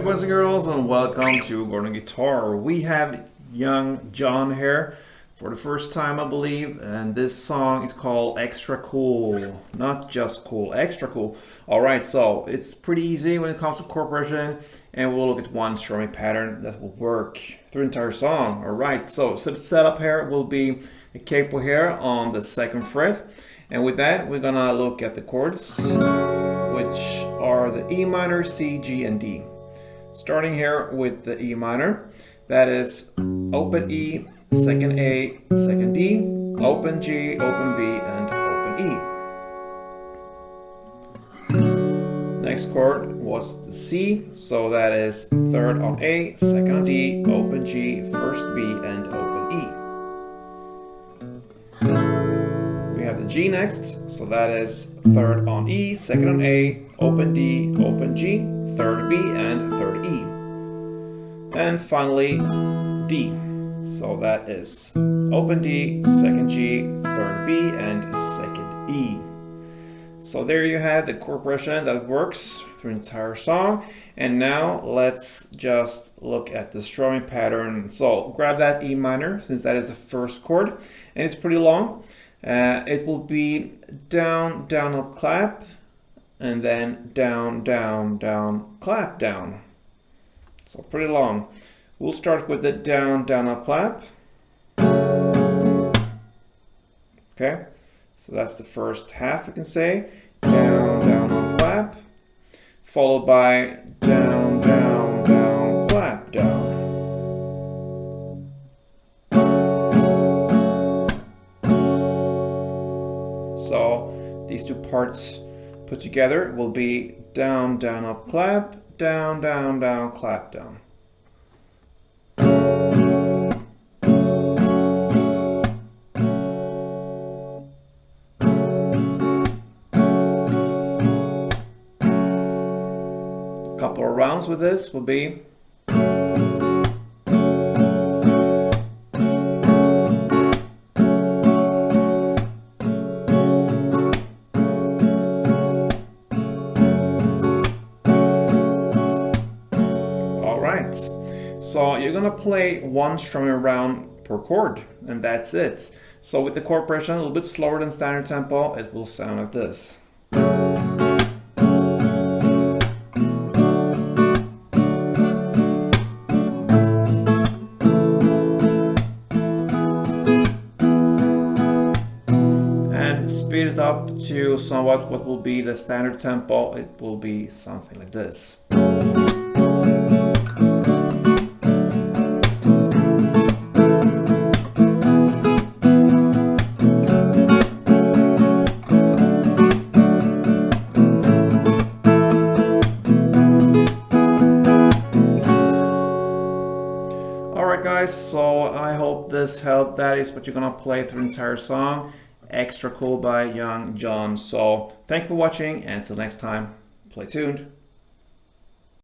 boys and girls, and welcome to Gordon Guitar. We have young Jonn here for the first time, I believe, and this song is called Xtra Cool. Not just cool, extra cool. Alright, so it's pretty easy when it comes to chord progression, and we'll look at one strumming pattern that will work through the entire song. Alright, so the setup here will be a capo here on the 2nd fret, and with that we're gonna look at the chords, which are the E minor, C, G, and D. Starting here with the E minor, that is open E, 2nd A, 2nd D, open G, open B, and open E. Next chord was the C, so that is 3rd on A, 2nd on D, open G, 1st B, and open E. We have the G next, so that is 3rd on E, 2nd on A, open D, open G, 3rd B, and 3rd E. And finally D, so that is open D, 2nd G, 3rd B, and 2nd E. So there you have the chord progression that works through the entire song. And now let's just look at the strumming pattern. So grab that E minor, since that is the first chord, and it's pretty long. It will be down, down, up, clap, and then down, down, down, clap, down. So pretty long. We'll start with the down, down, up, clap. Okay, so that's the first half, you can say. Down, down, up, clap. Followed by down, down, down, clap, down. So these two parts put together will be down, down, up, clap, down, down, down, clap, down. A couple of rounds with this will be so you're gonna play one strumming round per chord, and that's it. So with the chord progression a little bit slower than standard tempo, it will sound like this. And speed it up to somewhat what will be the standard tempo, it will be something like this. Alright guys, so I hope this helped. That is what you're gonna play through the entire song. Xtra Cool by young Jonn. So thank you for watching, and until next time, play tuned.